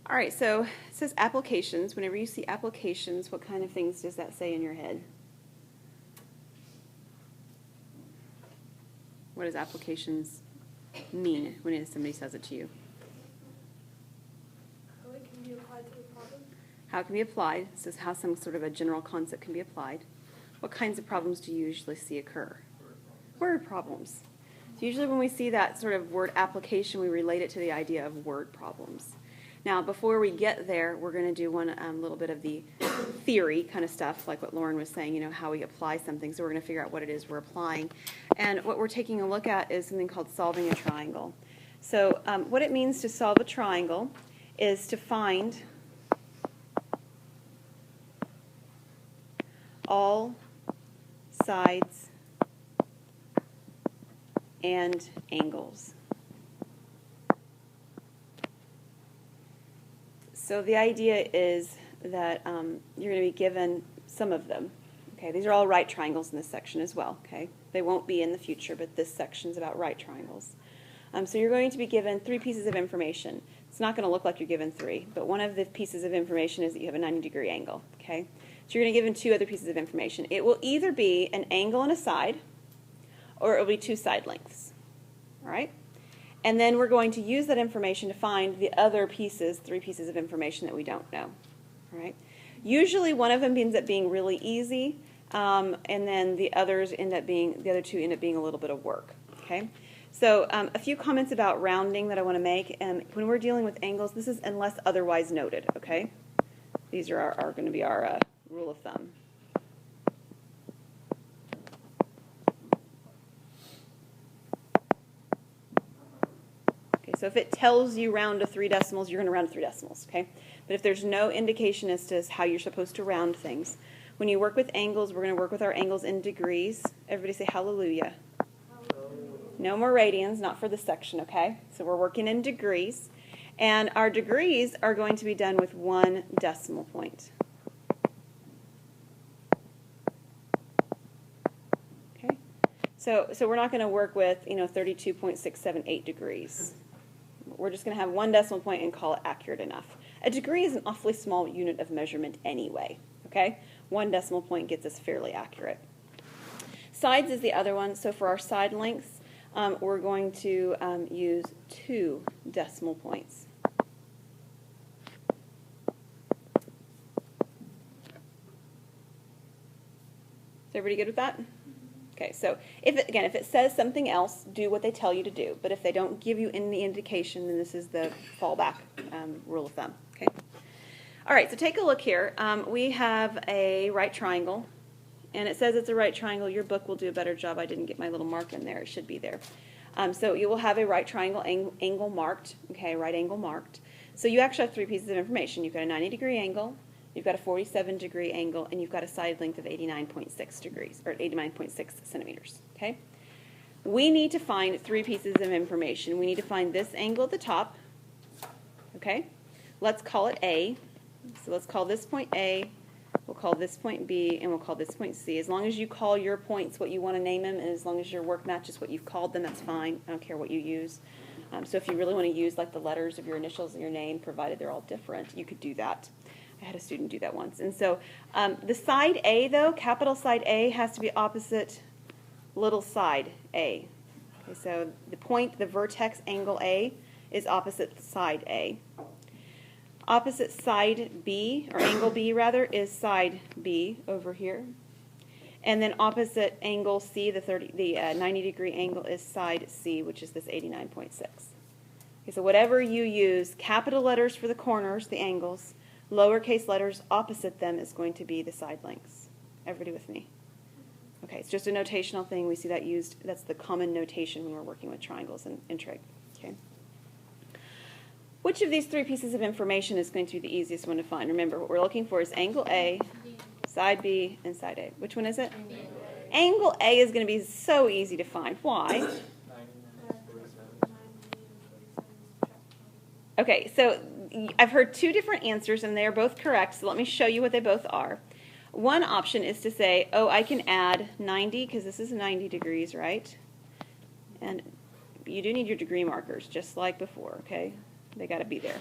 All right, so it says applications. Whenever you see applications, what kind of things does that say in your head? What does applications mean when somebody says it to you? How it can be applied to the problem. How it can be applied. It says how some sort of a general concept can be applied. What kinds of problems do you usually see occur? Word problems. So usually when we see that sort of word application, we relate it to the idea of word problems. Now, before we get there, we're going to do one little bit of the theory kind of stuff, like what Lauren was saying, how we apply something. So we're going to figure out what it is we're applying. And what we're taking a look at is something called solving a triangle. So what it means to solve a triangle is to find all sides and angles. So the idea is that you're going to be given some of them. Okay, these are all right triangles in this section as well. Okay, they won't be in the future, but this section is about right triangles. So you're going to be given 3 pieces of information. It's not going to look like you're given 3, but one of the pieces of information is that you have a 90-degree angle. Okay, so you're going to be given 2 other pieces of information. It will either be an angle and a side, or it will be 2 side lengths. All right. And then we're going to use that information to find the other pieces, 3 pieces of information that we don't know. All right? Usually one of them ends up being really easy, and then the other 2 end up being a little bit of work. Okay? So a few comments about rounding that I want to make. And when we're dealing with angles, this is unless otherwise noted. Okay? These are going to be our rule of thumb. So if it tells you round to 3 decimals, you're going to round to 3 decimals, okay? But if there's no indication as to how you're supposed to round things, when you work with angles, we're going to work with our angles in degrees. Everybody say hallelujah. Hallelujah. No more radians, not for this section, okay? So we're working in degrees. And our degrees are going to be done with 1 decimal point. Okay? So we're not going to work with, 32.678 degrees. We're just going to have 1 decimal point and call it accurate enough. A degree is an awfully small unit of measurement anyway. Okay? 1 decimal point gets us fairly accurate. Sides is the other one. So for our side lengths, we're going to use 2 decimal points. Is everybody good with that? Okay, so if it says something else, do what they tell you to do. But if they don't give you any indication, then this is the fallback rule of thumb. Okay. All right, so take a look here. We have a right triangle, and it says it's a right triangle. Your book will do a better job. I didn't get my little mark in there. It should be there. So you will have a right triangle angle marked. Okay, right angle marked. So you actually have 3 pieces of information. You've got a 90-degree angle. You've got a 47-degree angle, and you've got a side length of 89.6 degrees, or 89.6 centimeters, okay? We need to find 3 pieces of information. We need to find this angle at the top, okay? Let's call it A. So let's call this point A, we'll call this point B, and we'll call this point C. As long as you call your points what you want to name them, and as long as your work matches what you've called them, that's fine. I don't care what you use. So if you really want to use like the letters of your initials and your name, provided they're all different, you could do that. I had a student do that once. And so the side A, though, capital side A, has to be opposite little side A. Okay, so the vertex angle A is opposite side A. Opposite side B, or angle B rather, is side B over here. And then opposite angle C, the 90-degree angle, is side C, which is this 89.6. Okay, so whatever you use, capital letters for the corners, the angles, lowercase letters opposite them is going to be the side lengths. Everybody with me? Okay, it's just a notational thing. We see that used. That's the common notation when we're working with triangles in trig. Okay. Which of these 3 pieces of information is going to be the easiest one to find? Remember, what we're looking for is angle A, side B, and side A. Which one is it? Angle A is going to be so easy to find. Why? Okay, so I've heard 2 different answers, and they are both correct, so let me show you what they both are. One option is to say, oh, I can add 90, because this is 90 degrees, right? And you do need your degree markers, just like before, okay? They got to be there.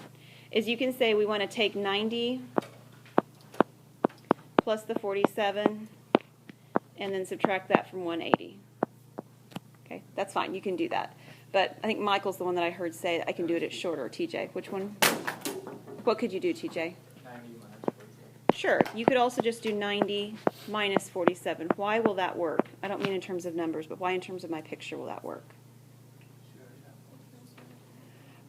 is you can say we want to take 90 plus the 47 and then subtract that from 180. Okay, that's fine. You can do that. But I think Michael's the one that I heard say I can do it shorter. TJ, which one? What could you do, TJ? 90 minus 47. Sure. You could also just do 90 minus 47. Why will that work? I don't mean in terms of numbers, but why in terms of my picture will that work?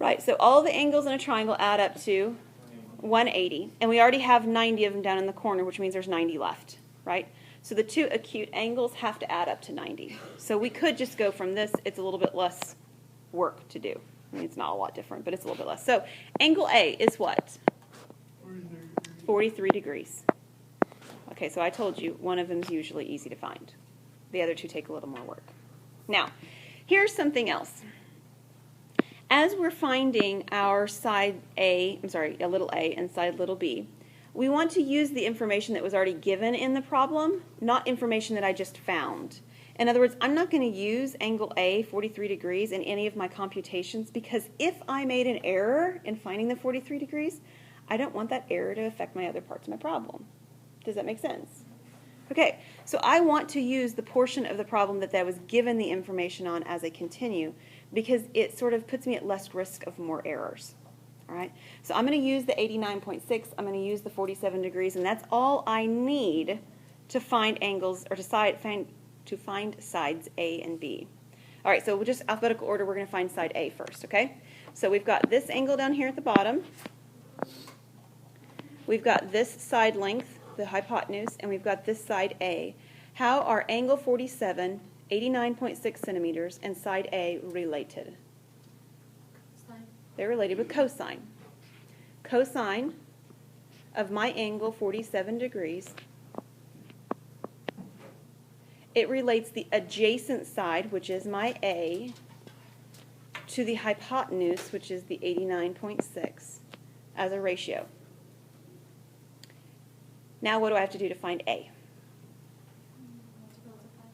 Right, so all the angles in a triangle add up to 180. And we already have 90 of them down in the corner, which means there's 90 left, right? So the two acute angles have to add up to 90. So we could just go from this. It's a little bit less work to do. I mean, it's not a lot different, but it's a little bit less. So angle A is what? 43 degrees. Okay, so I told you one of them is usually easy to find. The other two take a little more work. Now, here's something else. As we're finding our side A, a little a and side little b, we want to use the information that was already given in the problem, not information that I just found. In other words, I'm not going to use angle A, 43 degrees, in any of my computations because if I made an error in finding the 43 degrees, I don't want that error to affect my other parts of my problem. Does that make sense? Okay, so I want to use the portion of the problem that I was given the information on as I continue because it sort of puts me at less risk of more errors. All right, so I'm going to use the 89.6, I'm going to use the 47 degrees, and that's all I need to find angles, or to find sides A and B. All right, so we'll just alphabetical order, we're going to find side A first, okay? So we've got this angle down here at the bottom. We've got this side length, the hypotenuse, and we've got this side A. How are angle 47, 89.6 centimeters, and side A related? They're related with cosine. Cosine of my angle 47 degrees, it relates the adjacent side, which is my A, to the hypotenuse, which is the 89.6, as a ratio. Now what do I have to do to find A?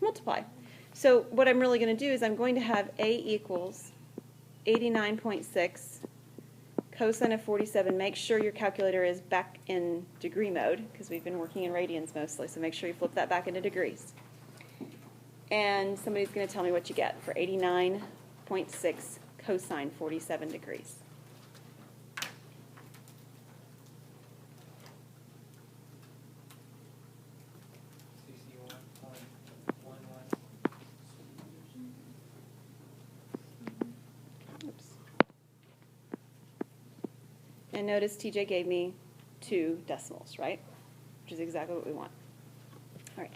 Multiply. So what I'm really going to do is I'm going to have A equals 89.6 cosine of 47. Make sure your calculator is back in degree mode because we've been working in radians mostly, so make sure you flip that back into degrees. And somebody's going to tell me what you get for 89.6 cosine 47 degrees. And notice TJ gave me 2 decimals, right? Which is exactly what we want. All right.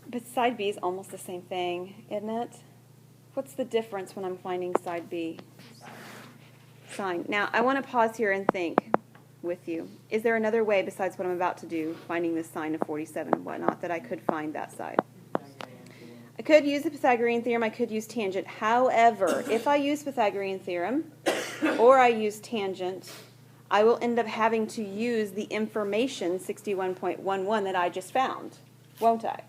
But side B is almost the same thing, isn't it? What's the difference when I'm finding side B? Sine. Now, I want to pause here and think with you. Is there another way besides what I'm about to do, finding the sine of 47 and whatnot, that I could find that side? I could use the Pythagorean theorem, I could use tangent. However, if I use Pythagorean theorem or I use tangent, I will end up having to use the information 61.11 that I just found, won't I?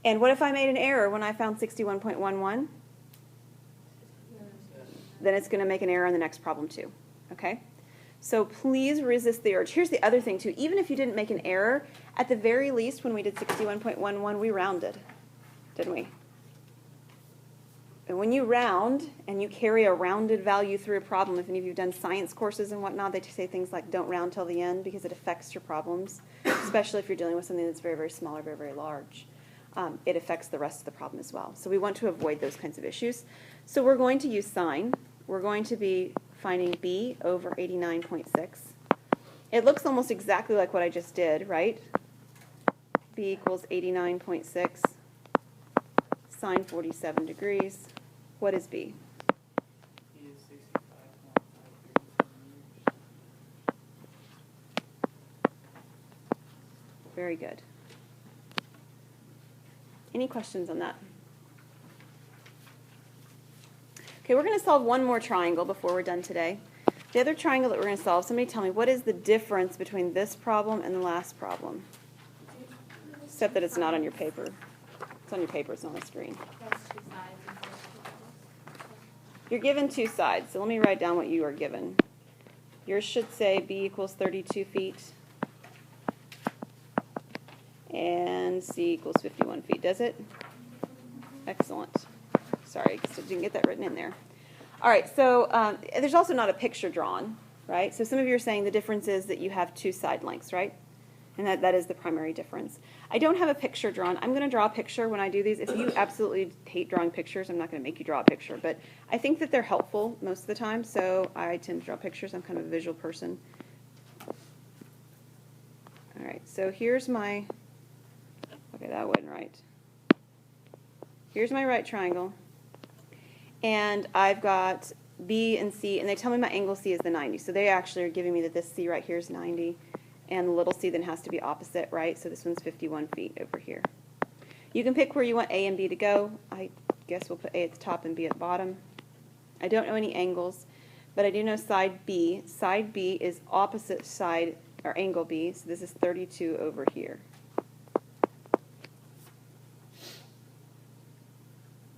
And what if I made an error when I found 61.11? Then it's going to make an error on the next problem too, okay? So please resist the urge. Here's the other thing too. Even if you didn't make an error, at the very least when we did 61.11, we rounded. Didn't we? And when you round and you carry a rounded value through a problem, if any of you have done science courses and whatnot, they say things like don't round till the end because it affects your problems, especially if you're dealing with something that's very, very small or very, very large. It affects the rest of the problem as well. So we want to avoid those kinds of issues. So we're going to use sine. We're going to be finding B over 89.6. It looks almost exactly like what I just did, right? B equals 89.6. Sine 47 degrees. What is B? B is 65.53 centimeters. Very good. Any questions on that? Okay, we're going to solve one more triangle before we're done today. The other triangle that we're going to solve, somebody tell me, what is the difference between this problem and the last problem? Except that it's not on your paper. It's on your paper, it's not on the screen. That's 2 sides and 4 equals. You're given two sides, so let me write down what you are given. Yours should say B equals 32 feet and C equals 51 feet, does it? Excellent. Sorry, I didn't get that written in there. All right, so there's also not a picture drawn, right? So some of you are saying the difference is that you have two side lengths, right? And that is the primary difference. I don't have a picture drawn. I'm going to draw a picture when I do these. If you absolutely hate drawing pictures, I'm not going to make you draw a picture. But I think that they're helpful most of the time, so I tend to draw pictures. I'm kind of a visual person. All right, so here's my, okay, that wasn't right. Here's my right triangle. And I've got B and C, and they tell me my angle C is the 90. So they actually are giving me that this C right here is 90. And the little c then has to be opposite, right? So this one's 51 feet over here. You can pick where you want A and B to go. I guess we'll put A at the top and B at the bottom. I don't know any angles, but I do know side B. Side B is opposite side, or angle B, so this is 32 over here.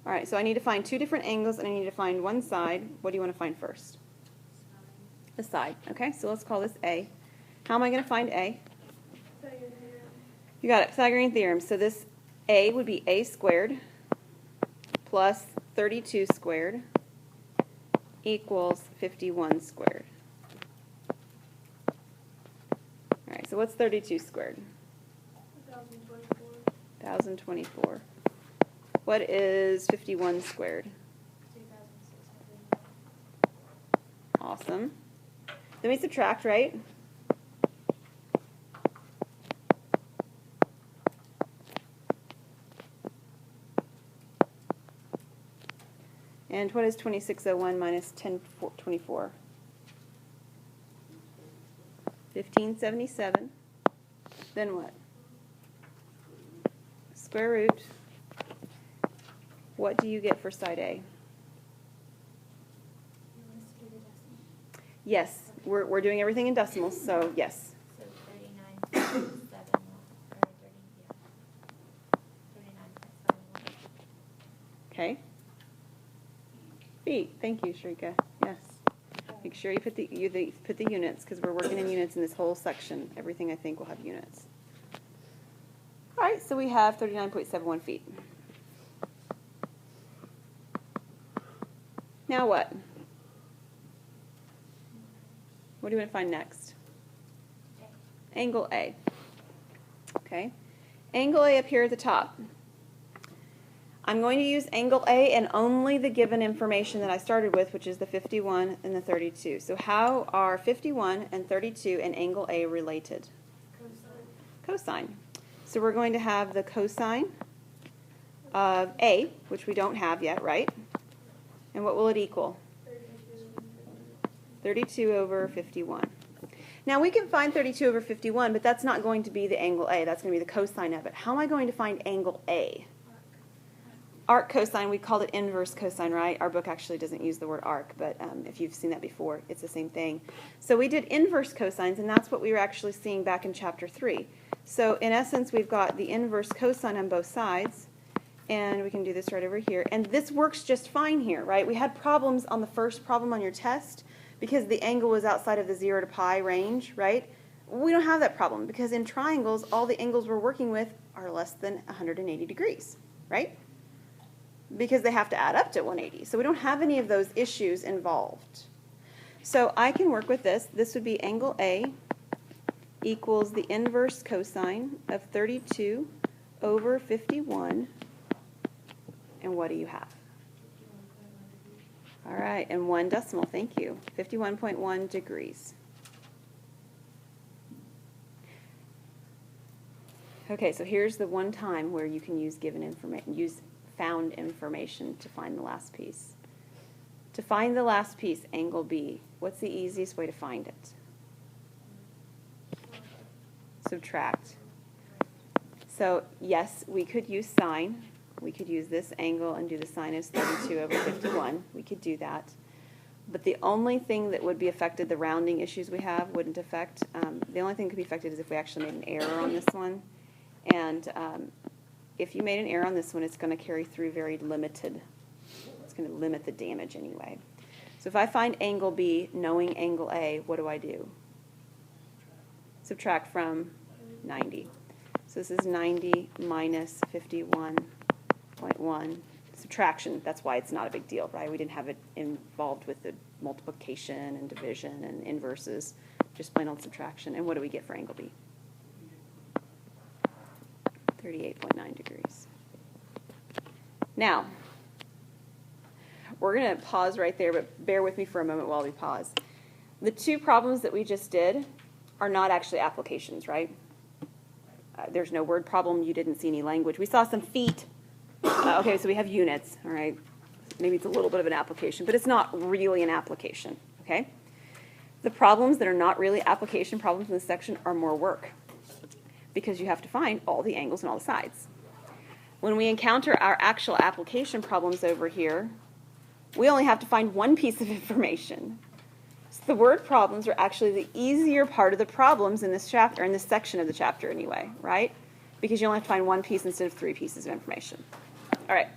All right, so I need to find two different angles, and I need to find one side. What do you want to find first? The side. Okay, so let's call this A. How am I going to find A? You got it, Pythagorean theorem. So this A would be A squared plus 32 squared equals 51 squared. All right, so what's 32 squared? 1024. 1024. What is 51 squared? 2600. Awesome. Then we subtract, right? And what is 2601 minus 1024? 1577. Then what? Square root. What do you get for side A? You want us to do the decimal? Yes, we're doing everything in decimals, so yes. So 39.71, or 39.71. Okay. Feet. Thank you, Shrika. Yes. Make sure you put the units, because we're working in units in this whole section. Everything I think will have units. All right, so we have 39.71 feet. Now what? What do you want to find next? Angle A. Okay. Angle A up here at the top. I'm going to use angle A and only the given information that I started with, which is the 51 and the 32. So how are 51 and 32 and angle A related? Cosine. So we're going to have the cosine of A, which we don't have yet, right? And what will it equal? 32 over 51. Now we can find 32 over 51, but that's not going to be the angle A. That's going to be the cosine of it. How am I going to find angle A? Arc cosine, we called it inverse cosine, right? Our book actually doesn't use the word arc, but if you've seen that before, it's the same thing. So we did inverse cosines, and that's what we were actually seeing back in Chapter 3. So in essence, we've got the inverse cosine on both sides, and we can do this right over here. And this works just fine here, right? We had problems on the first problem on your test because the angle was outside of the 0 to pi range, right? We don't have that problem because in triangles, all the angles we're working with are less than 180 degrees, right? Because they have to add up to 180. So we don't have any of those issues involved. So I can work with this. This would be angle A equals the inverse cosine of 32 over 51. And what do you have? All right, and 1 decimal, thank you. 51.1 degrees. Okay, so here's the one time where you can use found information to find the last piece. To find the last piece, angle B, what's the easiest way to find it? Subtract. So yes, we could use sine. We could use this angle and do the sine as 32 over 51. We could do that. But the only thing that would be affected, the rounding issues we have, wouldn't affect. The only thing that could be affected is if we actually made an error on this one. And if you made an error on this one, it's going to carry through very limited it's going to limit the damage anyway. So if I find angle B, knowing angle A, what do? Subtract from 90. So this is 90 minus 51.1. Subtraction, that's why it's not a big deal, right? We didn't have it involved with the multiplication and division and inverses, just plain old subtraction. And what do we get for angle B? 38.9 degrees. Now, we're going to pause right there, but bear with me for a moment while we pause. The two problems that we just did are not actually applications, right? There's no word problem. You didn't see any language. We saw some feet. Okay, so we have units, all right? Maybe it's a little bit of an application, but it's not really an application, okay? The problems that are not really application problems in this section are more work because you have to find all the angles and all the sides. When we encounter our actual application problems over here, we only have to find one piece of information. So the word problems are actually the easier part of the problems in this chapter, in this section of the chapter anyway, right? Because you only have to find one piece instead of three pieces of information. All right.